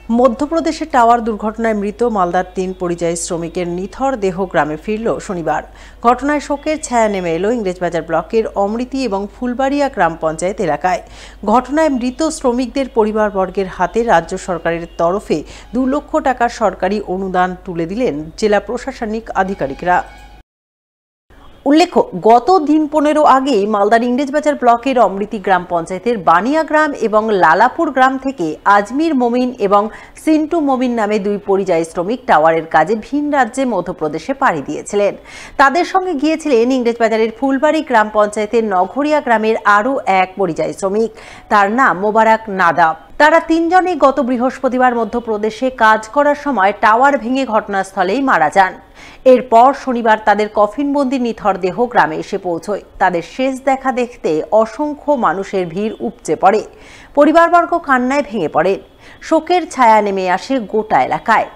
মধ্যপ্রদেশের টাওয়ার দুর্ঘটনায় মৃত মালদার ৩ পরিযায়ী শ্রমিকের নিথর দেহ গ্রামে ফিরল শনিবার। ঘটনায় শোকের ছায়া নেমে এলো ইংরেজবাজার ব্লকের অমৃতি এবং ফুলবাড়িয়া গ্রাম পঞ্চায়েত এলাকায়। ঘটনায় মৃত শ্রমিকদের পরিবারবর্গের হাতে রাজ্য সরকারের তরফে ২ লক্ষ টাকার সরকারি অনুদান তুলে দিলেন জেলা প্রশাসনিক আধিকারিকরা। উল্লেখ্য, গত দিন ১৫ আগেই মালদার ইংরেজবাজার ব্লকের অমৃতি গ্রাম পঞ্চায়েতের বানিয়া গ্রাম এবং লালাপুর গ্রাম থেকে আজমির মমিন এবং সিন্টু মমিন নামে ২ পরিযায়ী শ্রমিক টাওয়ারের কাজে ভিন রাজ্যে মধ্যপ্রদেশে পাড়ি দিয়েছিলেন। তাদের সঙ্গে গিয়েছিলেন ইংরেজবাজারের ফুলবাড়ি গ্রাম পঞ্চায়েতের নঘরিয়া গ্রামের আরও এক পরিযায়ী শ্রমিক, তার নাম মোবারক নাদাব। তারা ৩ জনই গত বৃহস্পতিবার মধ্যপ্রদেশে কাজ করার সময় টাওয়ার ভেঙে ঘটনাস্থলেই মারা যান। এরপর শনিবার তাদের কফিনবন্দি নিথর দেহ গ্রামে এসে পৌঁছয়। তাদের শেষ দেখা দেখতে অসংখ্য মানুষের ভিড় উপচে পড়ে। পরিবারবর্গ কান্নায় ভেঙে পড়েন। শোকের ছায়া নেমে আসে গোটা এলাকায়।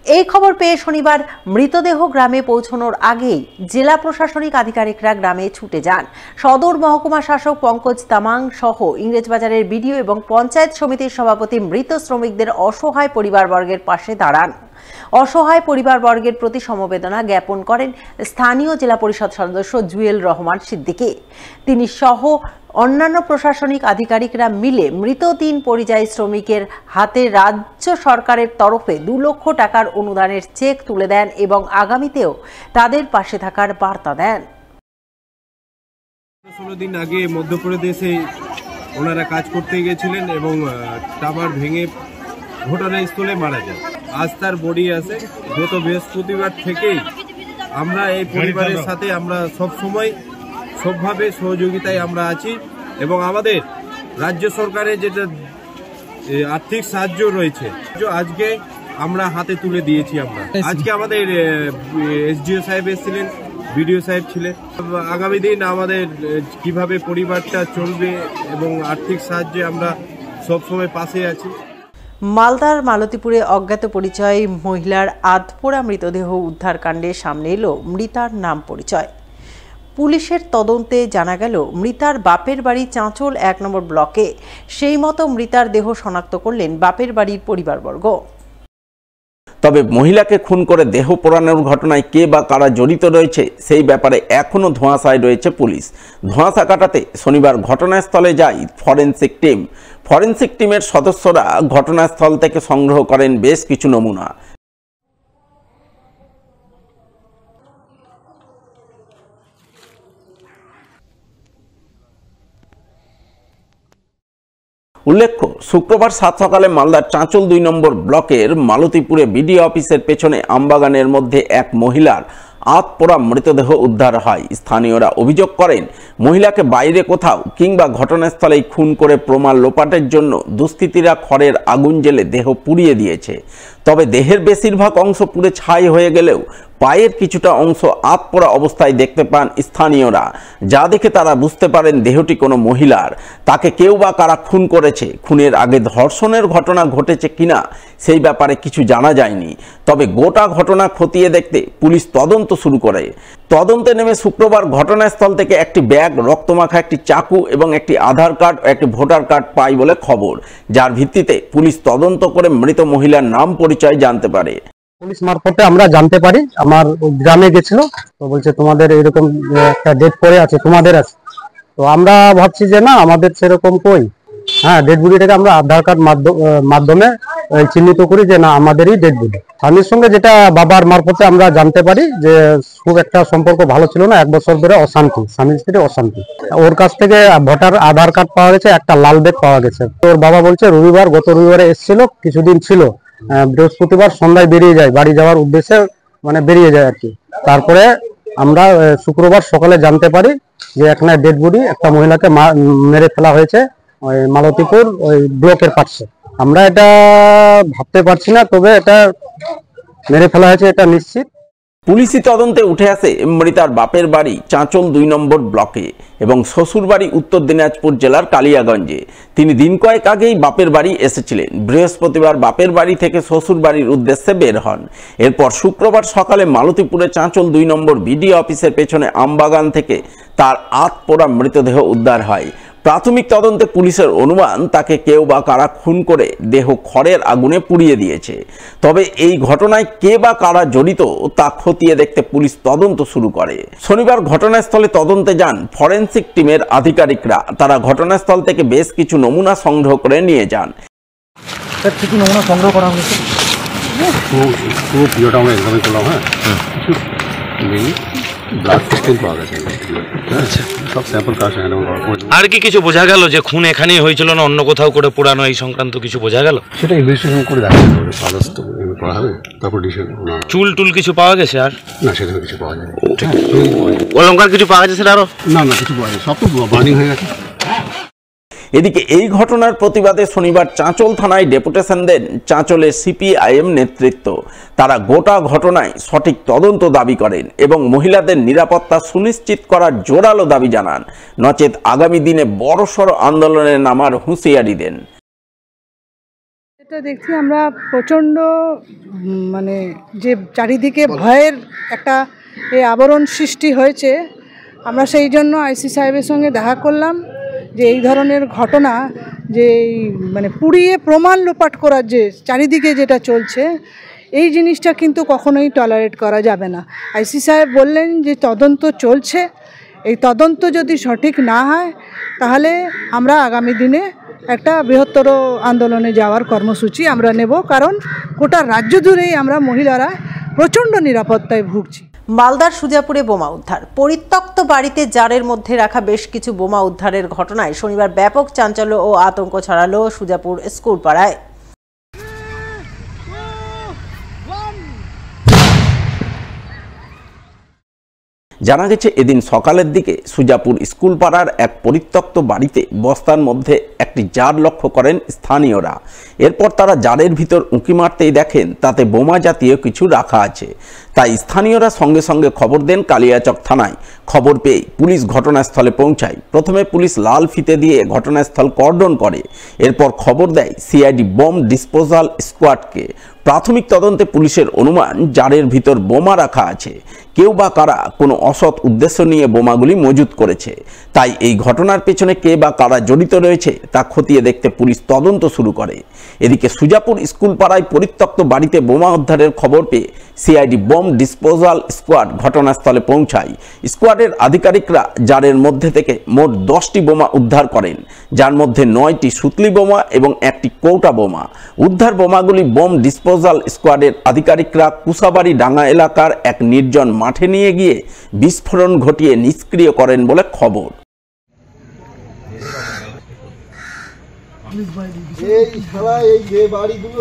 এই খবর পেয়ে শনিবার মৃতদেহ গ্রামে পৌঁছানোর আগেই জেলা প্রশাসনিক আধিকারিকরা গ্রামে ছুটে যান। সদর মহকুমা শাসক পঙ্কজ তামাং সহ ইংরেজবাজারের বিডিও এবং পঞ্চায়েত সমিতির সভাপতি মৃত শ্রমিকদের অসহায় পরিবারবর্গের পাশে দাঁড়ান। অসহায় পরিবারবর্গের প্রতি সমবেদনা জ্ঞাপন করেন স্থানীয় জেলা পরিষদ সদস্য জুয়েল রহমান সিদ্দিকী। তিনি সহ অন্যান্য প্রশাসনিক আধিকারিকরা মিলে মৃত ৩ পরিযায়ী শ্রমিকের হাতে রাজ্য সরকারের তরফে ২ লক্ষ টাকার অনুদানের চেক তুলে দেন এবং আগামীতেও তাদের পাশে থাকার বার্তা দেন। ১৬ দিন আগে মধ্যপ্রদেশে ওনারা কাজ করতে গিয়েছিলেন এবং টাওয়ার ভেঙে ঘটনাস্থলে মারা যায়। আজ তার বডি আছে। গত বৃহস্পতিবার থেকেই আমরা এই পরিবারের সাথে আমরা সব সময় সবভাবে সহযোগিতায় আমরা আছি এবং আমাদের রাজ্য সরকারের যেটা আর্থিক সাহায্য রয়েছে আজকে আমরা হাতে তুলে দিয়েছি। আমরা আজকে আমাদের এসডিও সাহেব এসেছিলেন, বিডিও সাহেব ছিলেন। আগামী দিন আমাদের কিভাবে পরিবারটা চলবে এবং আর্থিক সাহায্যে আমরা সবসময় পাশে আছি। মালদার মালতীপুরে অজ্ঞাত পরিচয় মহিলার আধপোড়া মৃতদেহ উদ্ধার কাণ্ডে সামনে এলো মৃতার নাম পরিচয়। পুলিশের তদন্তে জানা গেল মৃতার বাপের বাড়ি চাঁচল ১ নম্বর ব্লকে। সেই মতো মৃতার দেহ শনাক্ত করলেন বাপের বাড়ির পরিবারবর্গ। তবে মহিলাকে খুন করে দেহ পোড়ানোর ঘটনায় কে বা কারা জড়িত রয়েছে সেই ব্যাপারে এখনও ধোঁয়াশায় রয়েছে পুলিশ। ধোঁয়াশা কাটাতে শনিবার ঘটনাস্থলে যায় ফরেনসিক টিম। ফরেনসিক টিমের সদস্যরা ঘটনাস্থল থেকে সংগ্রহ করেন বেশ কিছু নমুনা। উল্লেখ্য, শুক্রবার ৭ সকালে মালদার চাঁচল ২ নম্বর ব্লকের মালতীপুরে বিডিও অফিসের পেছনে আমবাগানের মধ্যে এক মহিলার আধপোড়া মৃতদেহ উদ্ধার হয়। স্থানীয়রা অভিযোগ করেন মহিলাকে বাইরে কোথাও কিংবা ঘটনাস্থলেই খুন করে প্রমাণ লোপাটের জন্য দুষ্কৃতীরা খড়ের আগুন জ্বেলে দেহ পুড়িয়ে দিয়েছে। তবে দেহের বেশিরভাগ অংশ পুড়ে ছাই হয়ে গেলেও পায়ের কিছুটা অংশ আধপোড়া অবস্থায় দেখতে পান স্থানীয়রা, যা দেখে তারা বুঝতে পারেন দেহটি কোনো মহিলার। তাকে কেউ বা কারা খুন করেছে, খুনের আগে ধর্ষণের ঘটনা ঘটেছে কিনা সেই ব্যাপারে কিছু জানা যায়নি। তবে গোটা ঘটনা খতিয়ে দেখতে পুলিশ তদন্ত শুরু করে। তদন্তে নেমে শুক্রবার ঘটনাস্থল থেকে একটি ব্যাগ, রক্তমাখা একটি চাকু এবং একটি আধার কার্ড ও একটি ভোটার কার্ড পায় বলে খবর, যার ভিত্তিতে পুলিশ তদন্ত করে মৃত মহিলার নাম পরিচয় জানতে পারে। পুলিশ মারফতে আমরা জানতে পারি, আমার গ্রামে গেছিল, তো বলছে তোমাদের এরকম একটা ডেড পড়ে আছে, তোমাদের আছে। তো আমরা ভাবছি যে না, আমাদের সেরকম কই। হ্যাঁ, ডেড বডিটাকে আমরা আধার কার্ড মাধ্যমে চিহ্নিত করি যে না, আমাদেরই ডেড বডি। স্বামীর সঙ্গে যেটা বাবার মারফতে আমরা জানতে পারি যে খুব একটা সম্পর্ক ভালো ছিল না, 1 বছর ধরে অশান্তি, স্বামী স্ত্রী অশান্তি। ওর কাছ থেকে ভোটার আধার কার্ড পাওয়া গেছে, একটা লাল ব্যাগ পাওয়া গেছে। ওর বাবা বলছে গত রবিবারে এসেছিল, কিছুদিন ছিল, বৃহস্পতিবার সন্ধ্যায় বেরিয়ে যায়, বাড়ি যাওয়ার উদ্দেশ্যে মানে বেরিয়ে যায় আর কি। তারপরে আমরা শুক্রবার সকালে জানতে পারি যে এখানে ডেড বডি একটা মহিলাকে মেরে ফেলা হয়েছে ওই মালতীপুর ওই ব্লকের পাশে। আমরা এটা ভাবতে পারছি না, তবে এটা মেরে ফেলা হয়েছে, এটা নিশ্চিত। পুলিশি তদন্তে উঠে আসে মৃতার বাপের বাড়ি চাঁচল 2 নম্বর ব্লকে এবং শ্বশুর বাড়ি উত্তর দিনাজপুর জেলার কালিয়াগঞ্জে। তিনি দিন কয়েক আগেই বাপের বাড়ি এসেছিলেন। বৃহস্পতিবার বাপের বাড়ি থেকে শ্বশুর বাড়ির উদ্দেশ্যে বের হন। এরপর শুক্রবার সকালে মালতীপুরে চাঁচল 2 নম্বর বিডিও অফিসের পেছনে আমবাগান থেকে তার আধপোড়া মৃতদেহ উদ্ধার হয়। প্রাথমিক তদন্তে পুলিশের অনুমান তাকে কেউ বা কারা খুন করে দেহ খড়ের আগুনে পুড়িয়ে দিয়েছে। তবে এই ঘটনায় কে বা কারা জড়িত তা খতিয়ে দেখতে পুলিশ তদন্ত শুরু করে। শনিবার ঘটনাস্থলে তদন্তে যান ফরেনসিক টিমের আধিকারিকরা। তারা ঘটনাস্থল থেকে বেশ কিছু নমুনা সংগ্রহ করে নিয়ে যান। কিছু নমুনা সংগ্রহ করা হয়েছে, পুরো ভিডিওটা আমরা এক্সামিন করলাম। কিছু ব্লাড টেস্টিং পাওয়া গেছে। সব স্যাম্পল কাজ আর কি কিছু বোঝা গেল যে খুন এখানেই হয়েছিল না অন্য কোথাও করে পোড়ানো, এই সংক্রান্ত কিছু বোঝা গেল? সেটা ইনভেস্টিগেশন করে দেখা যাবে, ফাদার্স তো করা হবে, তারপর ডিসিশন। চুল টুল কিছু পাওয়া গেছে? আর না, সেখানে কিছু পাওয়া যায়নি। অলঙ্কার কিছু পাওয়া গেছে? আরো না কিছু পাওয়া যায়, সব তো বার্নিং হয়ে গেছে। এদিকে এই ঘটনার প্রতিবাদে শনিবার চাঁচল থানায় ডেপুটেশন দেন চাঁচলের সিপিআইএম নেতৃত্ব। তারা গোটা ঘটনায় সঠিক তদন্ত দাবি করেন এবং মহিলাদের নিরাপত্তা সুনিশ্চিত করার জোরালো দাবি জানান। নচেত আগামী দিনে বড়সড় আন্দোলনে নামার হুঁশিয়ারি দেন। এটা দেখছি আমরা প্রচণ্ড যে চারিদিকে ভয়ের একটা আবরণ সৃষ্টি হয়েছে। আমরা সেই জন্য আইসি সাহেবের সঙ্গে দেখা করলাম যে এই ধরনের ঘটনা যে পুড়িয়ে প্রমাণ লোপাট করার যে চারিদিকে যেটা চলছে, এই জিনিসটা কিন্তু কখনোই টলারেট করা যাবে না। আইসি সাহেব বললেন যে তদন্ত চলছে, এই তদন্ত যদি সঠিক না হয় তাহলে আমরা আগামী দিনে একটা বৃহত্তর আন্দোলনে যাওয়ার কর্মসূচি আমরা নেব, কারণ গোটা রাজ্য জুড়েই আমরা মহিলারা প্রচণ্ড নিরাপত্তায় ভুগছি। মালদার সুজাপুরে বোমা উদ্ধার। পরিত্যক্ত বাড়িতে জারের মধ্যে রাখা বেশ কিছু বোমা উদ্ধারের ঘটনায় শনিবার ব্যাপক চাঞ্চল্য ও আতঙ্ক ছড়ালো সুজাপুর স্কুল পাড়ায়। জানা গেছে এদিন সকালের দিকে সুজাপুর স্কুল পাড়ার এক পরিত্যক্ত বাড়িতে বস্তার মধ্যে একটি জার লক্ষ্য করেন স্থানীয়রা। এরপর তারা জারের ভিতর উঁকি মারতেই দেখেন তাতে বোমা জাতীয় কিছু রাখা আছে। তাই স্থানীয়রা সঙ্গে সঙ্গে খবর দেন কালিয়াচক থানায়। খবর পেয়ে পুলিশ ঘটনাস্থলে পৌঁছায়। প্রথমে পুলিশ লাল ফিতে দিয়ে ঘটনাস্থল কর্ডন করে। এরপর খবর দেয় সিআইডি বম ডিসপোজাল স্কোয়াডকে। প্রাথমিক তদন্তে পুলিশের অনুমান জারের ভিতর বোমা রাখা আছে। কেউ বা কারা কোনো অসৎ উদ্দেশ্য নিয়ে বোমাগুলি মজুত করেছে। তাই এই ঘটনার পেছনে কে বা কারা জড়িত রয়েছে তা খতিয়ে দেখতে পুলিশ তদন্ত শুরু করে। এদিকে সুজাপুর স্কুল পাড়ায় পরিত্যক্ত বাড়িতে বোমা উদ্ধারের খবর পেয়ে সিআইডি বম ডিসপোজাল স্কোয়াড ঘটনাস্থলে পৌঁছায়। স্কোয়াডের আধিকারিকরা জারের মধ্যে থেকে মোট 10টি বোমা উদ্ধার করেন, যার মধ্যে 9টি সুতলি বোমা এবং 1টি কৌটা বোমা। উদ্ধার বোমাগুলি বম ডিসপোজাল স্কোয়াডের আধিকারিকরা কুসাবাড়ি ডাঙ্গা এলাকার এক নির্জন মাঠে নিয়ে গিয়ে বিস্ফোরণ ঘটিয়ে নিষ্ক্রিয় করেন বলে খবর। এই বাড়িগুলো